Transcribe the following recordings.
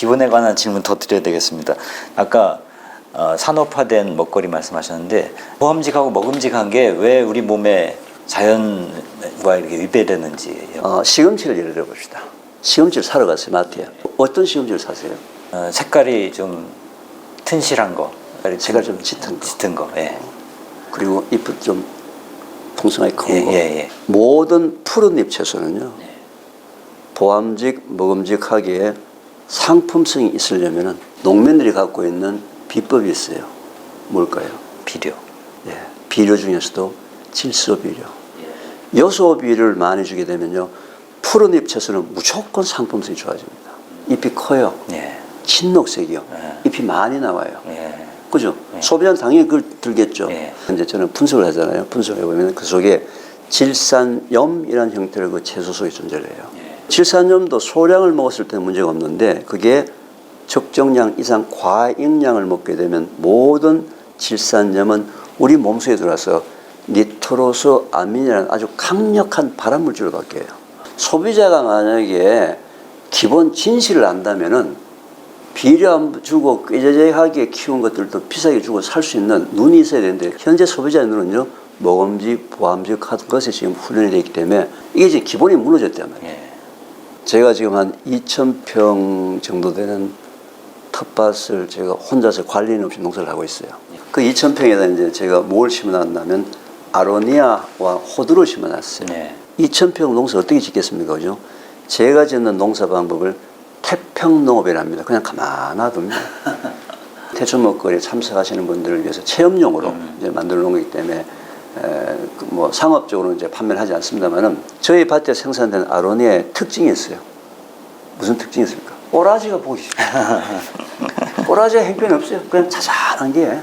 기본에 관한 질문 더 드려야 되겠습니다. 아까 산업화된 먹거리 말씀하셨는데 보암직하고 먹음직한 게 왜 우리 몸에 자연과 이렇게 위배되는지요? 시금치를 예를 들어 봅시다. 시금치를 사러 갔어요, 마트에. 어떤 시금치를 사세요? 색깔이 좀 튼실한 거, 색깔 좀 짙은 거. 짙은 거. 예. 그리고 잎은 좀 풍성하게 큰 거. 예. 모든 푸른잎 채소는요. 보암직, 먹음직하기에 상품성이 있으려면 농민들이 갖고 있는 비법이 있어요. 뭘까요? 비료. 예, 비료 중에서도 질소 비료. 요소 비료를 많이 주게 되면요. 푸른잎 채소는 무조건 상품성이 좋아집니다. 잎이 커요. 예. 진녹색이요. 예. 잎이 많이 나와요. 예. 그죠? 소비자는 당연히 그걸 들겠죠. 예. 근데 저는 분석을 하잖아요. 분석해 보면 그 속에 질산염이라는 형태의 그 채소 속에 존재를 해요. 질산염도 소량을 먹었을 때는 문제가 없는데 그게 적정량 이상 과잉량을 먹게 되면 모든 질산염은 우리 몸속에 들어와서 니트로스 아민이라는 아주 강력한 발암물질을 갖게 해요. 소비자가 만약에 기본 진실을 안다면은 비료 안 주고 꾀재재하게 키운 것들도 비싸게 주고 살 수 있는 눈이 있어야 되는데 현재 소비자의 눈은요 먹음직, 보암직 하는 것에 지금 훈련이 되어 있기 때문에 이게 이제 기본이 무너졌단 말이에요. 제가 지금 한 2,000평 정도 되는 텃밭을 제가 혼자서 관리는 없이 농사를 하고 있어요. 그 2,000평에다 이제 제가 뭘 심어놨냐면 아로니아와 호두를 심어놨어요. 2,000평 농사 어떻게 짓겠습니까? 그죠? 제가 짓는 농사 방법을 태평농업이랍니다. 그냥 가만 놔둡니다. 태초 먹거리에 참석하시는 분들을 위해서 체험용으로 이제 만들어 놓은 거기 때문에 뭐 상업적으로 이제 판매를 하지 않습니다만은 저희 밭에 생산된 아로니아의 특징이 있어요. 무슨 특징이 있습니까? 꼬라지가 보기 싫어요. 꼬라지가 형편이 없어요. 그냥 자잘한 게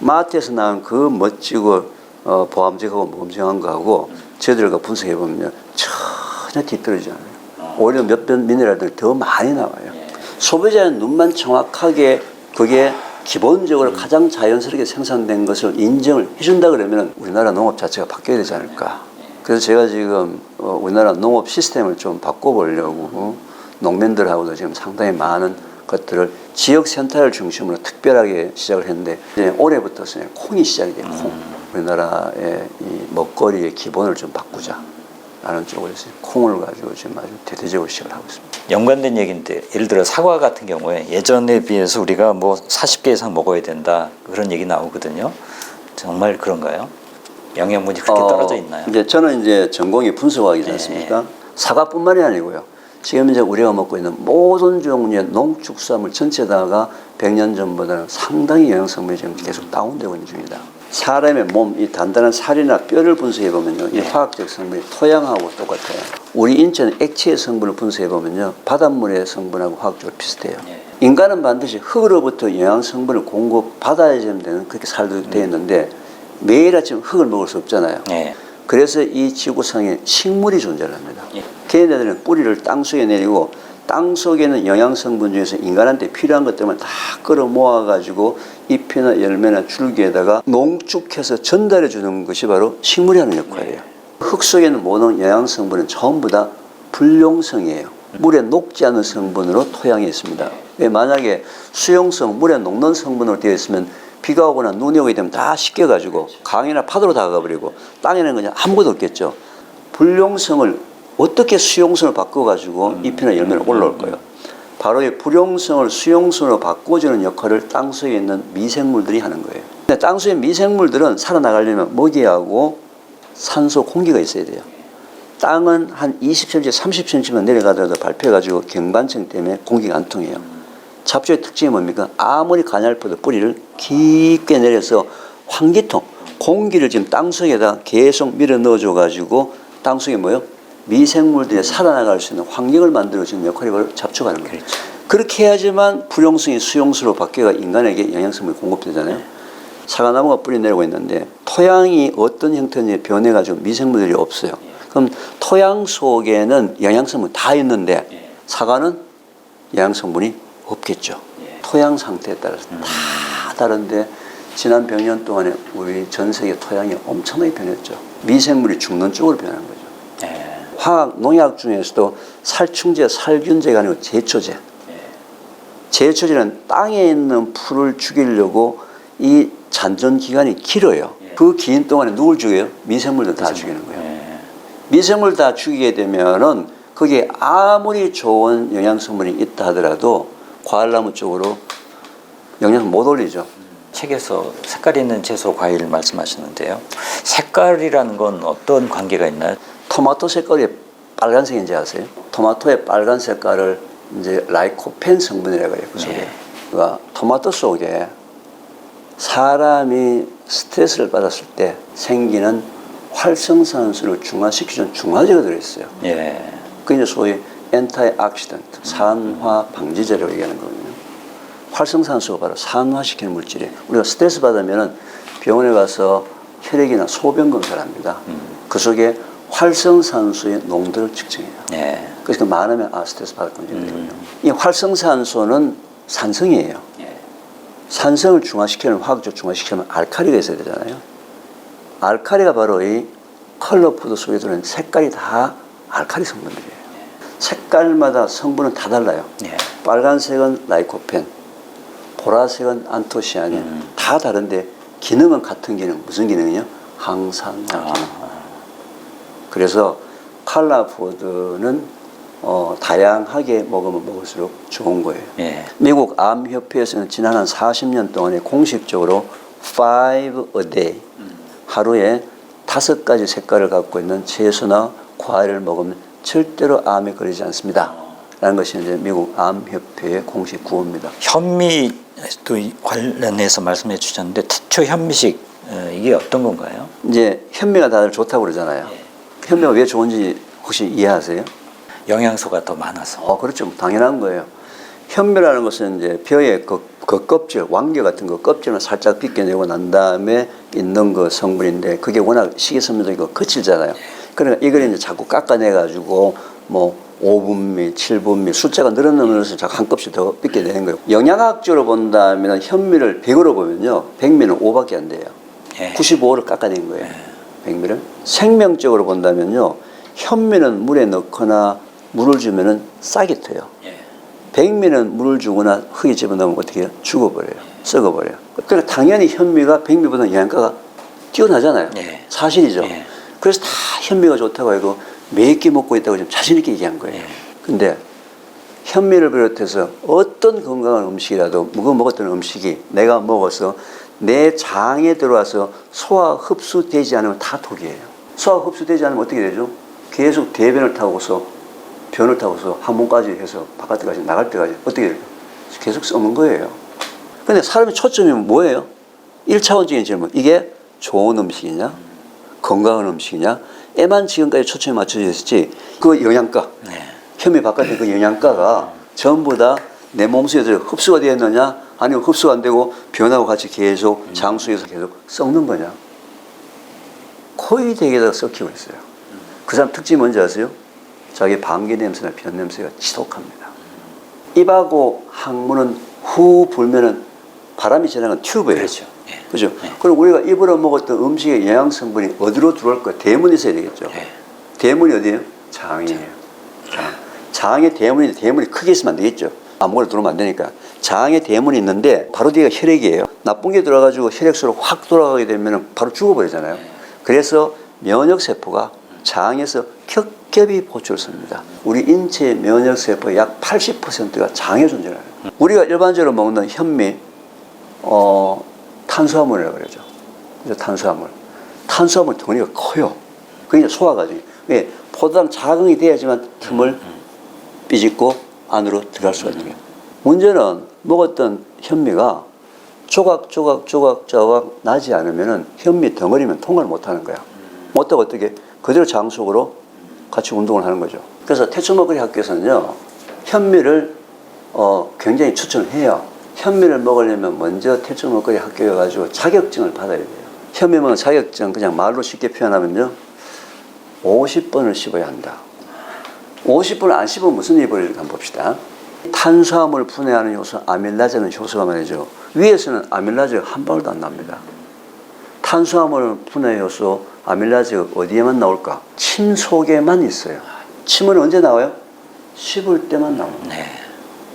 마트에서 나온 그 멋지고 보암직하고 먹음직한 거하고 저희들과 분석해 보면 전혀 뒤떨어지지 않아요. 오히려 몇몇 미네랄들이 더 많이 나와요. 소비자의 눈만 정확하게 그게 기본적으로 가장 자연스럽게 생산된 것을 인정을 해준다 그러면 우리나라 농업 자체가 바뀌어야 되지 않을까. 그래서 제가 지금 우리나라 농업 시스템을 좀 바꿔보려고 농민들하고도 지금 상당히 많은 것들을 지역센터를 중심으로 특별하게 시작을 했는데 이제 올해부터 콩이 시작이 돼요. 콩. 우리나라의 이 먹거리의 기본을 좀 바꾸자. 라는 쪽으로 해서 콩을 가지고 지금 아주 대대적으로 시작을 하고 있습니다. 연관된 얘기인데 예를 들어 사과 같은 경우에 예전에 비해서 우리가 뭐 40개 이상 먹어야 된다 그런 얘기 나오거든요. 정말 그런가요? 영양분이 그렇게 떨어져 있나요? 이제 저는 이제 전공이 분석학이지 않습니까? 사과뿐만이 아니고요. 지금 이제 우리가 먹고 있는 모든 종류의 농축수화물 전체다가 100년 전보다는 상당히 영양성분이 지금 계속 다운되고 있는 중이다. 사람의 몸, 이 단단한 살이나 뼈를 분석해 보면요, 이 화학적 성분이 토양하고 똑같아요. 우리 인체는 액체의 성분을 분석해 보면요, 바닷물의 성분하고 화학적으로 비슷해요. 인간은 반드시 흙으로부터 영양 성분을 공급받아야 되는 그렇게 살도 되어 있는데 매일 아침 흙을 먹을 수 없잖아요. 그래서 이 지구상에 식물이 존재를 합니다. 걔네들은 뿌리를 땅 속에 내리고 땅 속에는 영양 성분 중에서 인간한테 필요한 것들만 다 끌어 모아 가지고 잎이나 열매나 줄기에다가 농축해서 전달해 주는 것이 바로 식물이 하는 역할이에요. 흙 속에는 모든 영양 성분은 전부 다 불용성이에요. 물에 녹지 않은 성분으로 토양에 있습니다. 만약에 수용성, 물에 녹는 성분으로 되어 있으면 비가 오거나 눈이 오게 되면 다 씻겨 가지고 강이나 파도로 다가가 버리고 땅에는 그냥 아무것도 없겠죠. 불용성을 어떻게 수용성을 바꿔가지고 잎이나 열매를 올라올 거예요. 바로 이 불용성을 수용성으로 바꿔주는 역할을 땅속에 있는 미생물들이 하는 거예요. 근데 땅속의 미생물들은 살아나가려면 먹이하고 산소, 공기가 있어야 돼요. 땅은 한 20cm, 30cm만 내려가더라도 밟혀가지고 경반층 때문에 공기가 안 통해요. 잡초의 특징이 뭡니까? 아무리 가냘퍼도 뿌리를 깊게 내려서 환기통, 공기를 지금 땅속에다 계속 밀어 넣어줘가지고 땅속에 뭐요? 미생물들이 살아나갈 수 있는 환경을 만들어주는 역할이 바로 잡초가 하는 거예요. 그렇게 해야지만 불용성이 수용수로 바뀌어 인간에게 영양성분이 공급되잖아요. 사과나무가 뿌리 내리고 있는데 토양이 어떤 형태인지 변해가지고 미생물들이 없어요. 그럼 토양 속에는 영양성분이 다 있는데 사과는 영양성분이 없겠죠. 토양 상태에 따라서 다 다른데 지난 100년 동안에 우리 전 세계 토양이 엄청나게 변했죠. 미생물이 죽는 쪽으로 변한 거죠. 화학 농약 중에서도 살충제, 살균제가 아니고 제초제. 제철이는 땅에 있는 풀을 죽이려고 이 잔존 기간이 길어요. 그 긴 동안에 누굴 죽여요? 미생물들 다 죽이는 거예요. 미생물 다 죽이게 되면은 거기에 아무리 좋은 영양성분이 있다 하더라도 과일나무 쪽으로 영양을 못 올리죠. 책에서 색깔 있는 채소 과일 말씀하시는데요. 색깔이라는 건 어떤 관계가 있나요? 토마토 색깔이 빨간색인지 아세요? 토마토의 빨간 색깔을 이제 라이코펜 성분이라고 해요. 그 속에. 네. 그러니까 토마토 속에 사람이 스트레스를 받았을 때 생기는 활성산소를 중화시키는 중화제가 들어있어요. 예. 그게 이제 소위 엔타이악시던트, 산화 방지제라고 얘기하는 거거든요. 활성산소가 바로 산화시키는 물질이에요. 우리가 스트레스 받으면은 병원에 가서 혈액이나 소변 검사를 합니다. 그 속에 활성산소의 농도를 측정해요. 예. 그래서 많으면 스트레스 받을 건지 되거든요. 이 활성산소는 산성이에요. 예. 산성을 중화시키는 화학적 중화시키려면 알칼리가 있어야 되잖아요. 알칼리가 바로 이 컬러푸드 속에 들어있는 색깔이 다 알칼리 성분들이에요. 색깔마다 성분은 다 달라요. 예. 빨간색은 라이코펜, 보라색은 안토시아닌, 다 다른데 기능은 같은 기능. 무슨 기능이요? 항산화 기능. 그래서 컬러푸드는 다양하게 먹으면 먹을수록 좋은 거예요. 예. 미국 암협회에서는 지난 한 40년 동안에 공식적으로 5 a day, 하루에 5가지 색깔을 갖고 있는 채소나 과일을 먹으면 절대로 암에 걸리지 않습니다. 라는 것이 이제 미국 암협회의 공식 구호입니다. 현미도 관련해서 말씀해 주셨는데 태초 현미식 이게 어떤 건가요? 이제 현미가 다들 좋다고 그러잖아요. 현미가 왜 좋은지 혹시 이해하세요? 영양소가 더 많아서. 그렇죠. 당연한 거예요. 현미라는 것은 이제 벼의 그 껍질, 왕개 같은 거 껍질을 살짝 벗겨내고 난 다음에 있는 그 성분인데 그게 워낙 식이섬유도 거칠잖아요. 그러니까 이걸 이제 자꾸 깎아내가지고 뭐 5분미, 7분미 숫자가 늘어나면서 자꾸 한 껍질 더 벗겨내는 거예요. 영양학적으로 본다면 현미를 100으로 보면요. 100미는 5밖에 안 돼요. 예. 95를 깎아낸 거예요. 100미를. 생명적으로 본다면요. 현미는 물에 넣거나 물을 주면은 싹이 트요. 예. 백미는 물을 주거나 흙에 집어넣으면 어떻게 해요? 죽어버려요. 썩어버려요. 그러니까 당연히 현미가 백미보다 영양가가 뛰어나잖아요. 예. 사실이죠. 예. 그래서 다 현미가 좋다고 해도 몇 개 먹고 있다고 좀 자신있게 얘기한 거예요. 예. 근데 현미를 비롯해서 어떤 건강한 음식이라도 먹었던 음식이 내가 먹어서 내 장에 들어와서 소화 흡수되지 않으면 다 독이에요. 소화 흡수되지 않으면 어떻게 되죠? 계속 대변을 타고서 변을 타고서 항문까지 해서 바깥까지 나갈 때까지 어떻게 될까요? 계속 썩는 거예요. 근데 사람의 초점이 뭐예요? 1차원적인 질문. 이게 좋은 음식이냐? 건강한 음식이냐? 에만 지금까지 초점이 맞춰져 있었지. 그 영양가, 네. 현미 바깥에 그 영양가가 전부 다 내 몸속에 흡수가 되었느냐? 아니면 흡수가 안 되고 변하고 같이 계속 장수에서 계속 썩는 거냐? 거의 대개가 썩히고 있어요. 그 사람 특징이 뭔지 아세요? 자기 방귀 냄새나 변 냄새가 지독합니다. 입하고 항문은 후 불면은 바람이 지나간 튜브예요. 그렇죠. 예. 그죠? 예. 그럼 우리가 입으로 먹었던 음식의 영양 성분이 어디로 들어올 거예요? 대문이 있어야 되겠죠. 예. 대문이 어디예요? 장이에요. 장의 대문이 크게 있으면 안 되겠죠. 아무거나 들어오면 안 되니까. 장의 대문이 있는데 바로 뒤가 혈액이에요. 나쁜 게 들어가지고 혈액수로 확 돌아가게 되면 바로 죽어버리잖아요. 그래서 면역세포가 장에서 겹겹이 보초를 씁니다. 우리 인체의 면역세포의 약 80%가 장에 존재해요. 우리가 일반적으로 먹는 현미, 탄수화물이라고 그러죠. 그래서 탄수화물 덩어리가 커요. 그게 이제 소화 과정이에요. 왜? 포도당 자극이 돼야지만 틈을 삐짓고 안으로 들어갈 수가 있는 거예요. 문제는 먹었던 현미가 조각 나지 않으면은 현미 덩어리면 통과를 못 하는 거야. 못하고 어떻게? 그대로 장 속으로 같이 운동을 하는 거죠. 그래서 태초 먹거리 학교에서는요, 현미를 굉장히 추천을 해요. 현미를 먹으려면 먼저 태초 먹거리 학교에 가지고 자격증을 받아야 돼요. 현미 먹는 자격증 그냥 말로 쉽게 표현하면요, 50번을 씹어야 한다. 50번을 안 씹으면 무슨 일이 벌어질까 한번 봅시다. 탄수화물 분해하는 효소 아밀라제는 효소가 말이죠. 위에서는 아밀라제가 한 방울도 안 납니다. 탄수화물 분해 효소 아밀라제가 어디에만 나올까? 침 속에만 있어요. 침은 언제 나와요? 씹을 때만 나옵니다. 네.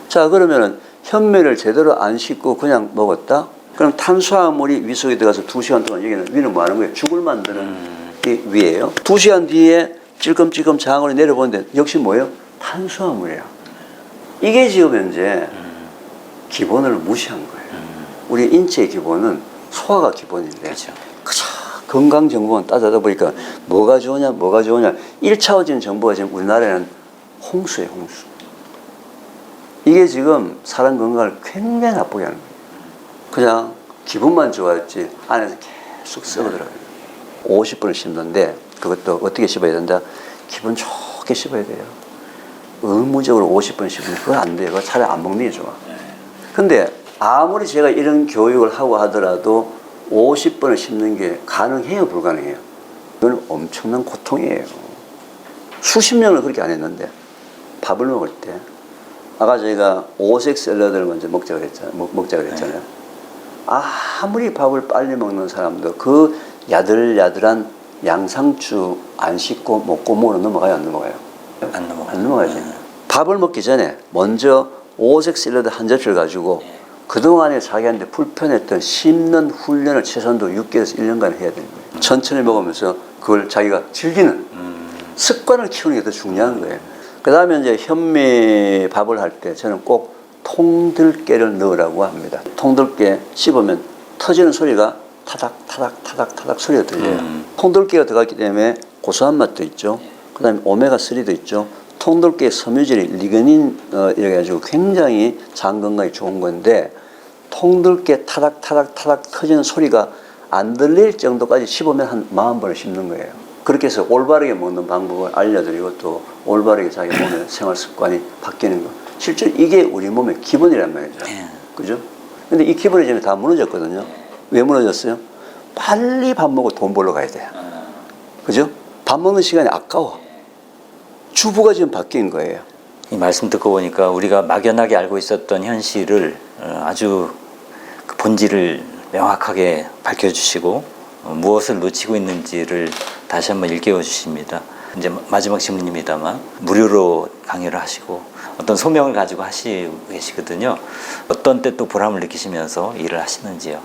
자, 그러면은 현미를 제대로 안 씻고 그냥 먹었다? 그럼 탄수화물이 위 속에 들어가서 2시간 동안 여기는 위는 뭐 하는 거예요? 죽을 만드는 게 위예요. 2시간 뒤에 찔끔찔끔 장으로 내려보는데 역시 뭐예요? 탄수화물이에요. 이게 지금 현재 기본을 무시한 거예요. 우리 인체의 기본은 소화가 기본인데 그렇죠. 그저 건강 정보만 따져다 보니까 뭐가 좋으냐 1차원적인 정보가 지금 우리나라에는 홍수예요. 홍수. 이게 지금 사람 건강을 굉장히 나쁘게 하는 거예요. 그냥 기분만 좋았지 안에서 계속 썩어들어요. 50분을 씹는데 그것도 어떻게 씹어야 된다? 기분 좋게 씹어야 돼요. 의무적으로 50분 씹으면 그거 안 돼요. 그거 차라리 안 먹는 게 좋아. 근데 아무리 제가 이런 교육을 하고 하더라도 50번을 씹는 게 가능해요? 불가능해요? 이건 엄청난 고통이에요. 수십 년을 그렇게 안 했는데 밥을 먹을 때 아까 저희가 오색 샐러드를 먼저 먹자 그랬잖아요. 아무리 밥을 빨리 먹는 사람도 그 야들야들한 양상추 안 씻고 먹고 먹으러 넘어가요? 안 넘어가요? 안 넘어가지. 밥을 먹기 전에 먼저 오색 샐러드 한 접시를 가지고 그동안에 자기한테 불편했던 씹는 훈련을 최소한도 6개월에서 1년간 해야 되는 거예요. 천천히 먹으면서 그걸 자기가 즐기는 습관을 키우는 게 더 중요한 거예요. 그 다음에 이제 현미 밥을 할 때 저는 꼭 통들깨를 넣으라고 합니다. 통들깨 씹으면 터지는 소리가 타닥타닥 소리가 들려요. 통들깨가 들어갔기 때문에 고소한 맛도 있죠. 그 다음에 오메가3도 있죠. 통들깨의 섬유질이 리그닌 이래가지고 굉장히 장 건강에 좋은 건데 통들깨 타닥타닥 터지는 소리가 안 들릴 정도까지 씹으면 한 40번을 씹는 거예요. 그렇게 해서 올바르게 먹는 방법을 알려드리고 또 올바르게 자기 몸의 생활 습관이 바뀌는 거. 실제로 이게 우리 몸의 기본이란 말이죠. 그죠? 근데 이 기본이 지금 다 무너졌거든요. 왜 무너졌어요? 빨리 밥 먹고 돈 벌러 가야 돼요. 그죠? 밥 먹는 시간이 아까워. 주부가 지금 바뀐 거예요. 이 말씀 듣고 보니까 우리가 막연하게 알고 있었던 현실을 아주 그 본질을 명확하게 밝혀주시고 무엇을 놓치고 있는지를 다시 한번 일깨워 주십니다. 이제 마지막 질문입니다만 무료로 강의를 하시고 어떤 소명을 가지고 하시고 계시거든요. 어떤 때 또 보람을 느끼시면서 일을 하시는지요?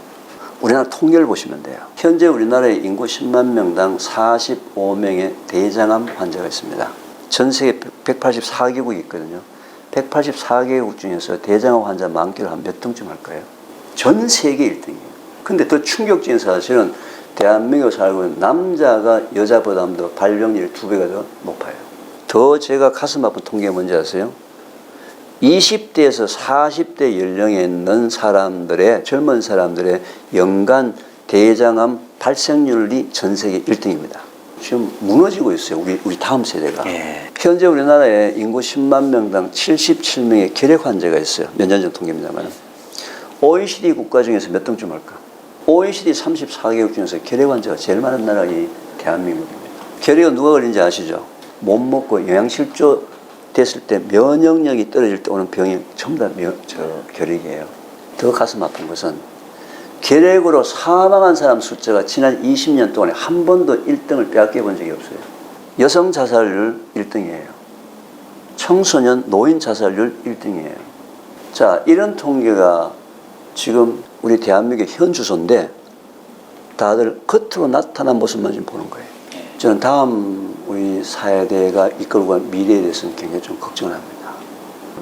우리나라 통계를 보시면 돼요. 현재 우리나라의 인구 10만 명당 45명의 대장암 환자가 있습니다. 전 세계 184개국이 있거든요. 184개국 중에서 대장암 환자 많기를 한 몇 등쯤 할까요? 전 세계 1등이에요. 근데 더 충격적인 사실은 대한민국에 살고 있는 남자가 여자보다도 발병률이 2배가 더 높아요. 더 제가 가슴 아픈 통계가 뭔지 아세요? 20대에서 40대 연령에 있는 사람들의 젊은 사람들의 연간 대장암 발생률이 전 세계 1등입니다. 지금 무너지고 있어요. 우리 다음 세대가. 현재 우리나라에 인구 10만 명당 77명의 결핵 환자가 있어요. 몇 년 전 통계입니다만. OECD 국가 중에서 몇 등쯤 할까? OECD 34개국 중에서 결핵 환자가 제일 많은 나라가 이 대한민국입니다. 결핵은 누가 걸린지 아시죠? 못 먹고 영양실조 됐을 때 면역력이 떨어질 때 오는 병이 전부 다 결핵이에요. 더 가슴 아픈 것은 결핵으로 사망한 사람 숫자가 지난 20년 동안에 한 번도 1등을 빼앗겨 본 적이 없어요. 여성 자살률 1등이에요. 청소년 노인 자살률 1등이에요. 자, 이런 통계가 지금 우리 대한민국의 현 주소인데 다들 겉으로 나타난 모습만 지금 보는 거예요. 저는 다음 우리 사회대가 이끌고 갈 미래에 대해서는 굉장히 좀 걱정을 합니다.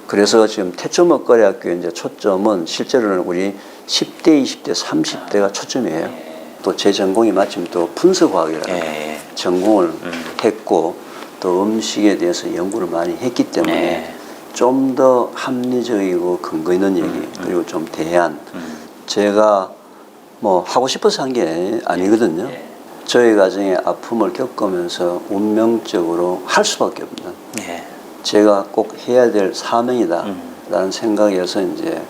그래서 지금 태초먹거리학교의 이제 초점은 실제로는 우리 10대, 20대, 30대가 초점이에요. 또 제 전공이 마침 또 분석과학이라는 전공을 했고 또 음식에 대해서 연구를 많이 했기 때문에 좀 더 합리적이고 근거 있는 얘기 그리고 좀 대안 제가 뭐 하고 싶어서 한 게 아니거든요. 저희 가정의 아픔을 겪으면서 운명적으로 할 수밖에 없는 제가 꼭 해야 될 사명이다 라는 생각이어서 이제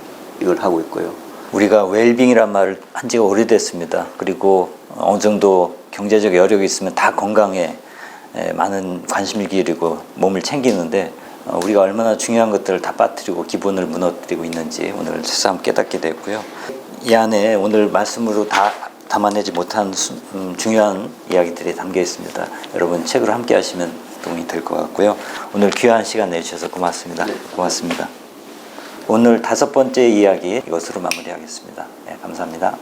이걸 하고 있고요. 우리가 웰빙이란 말을 한 지가 오래됐습니다. 그리고 어느 정도 경제적 여력이 있으면 다 건강에 많은 관심을 기울이고 몸을 챙기는데 우리가 얼마나 중요한 것들을 다 빠뜨리고 기본을 무너뜨리고 있는지 오늘 새삼 깨닫게 됐고요. 이 안에 오늘 말씀으로 다 담아내지 못한 중요한 이야기들이 담겨 있습니다. 여러분 책으로 함께 하시면 도움이 될 것 같고요. 오늘 귀한 시간 내주셔서 고맙습니다. 고맙습니다. 오늘 5번째 이야기 이것으로 마무리하겠습니다. 네, 감사합니다.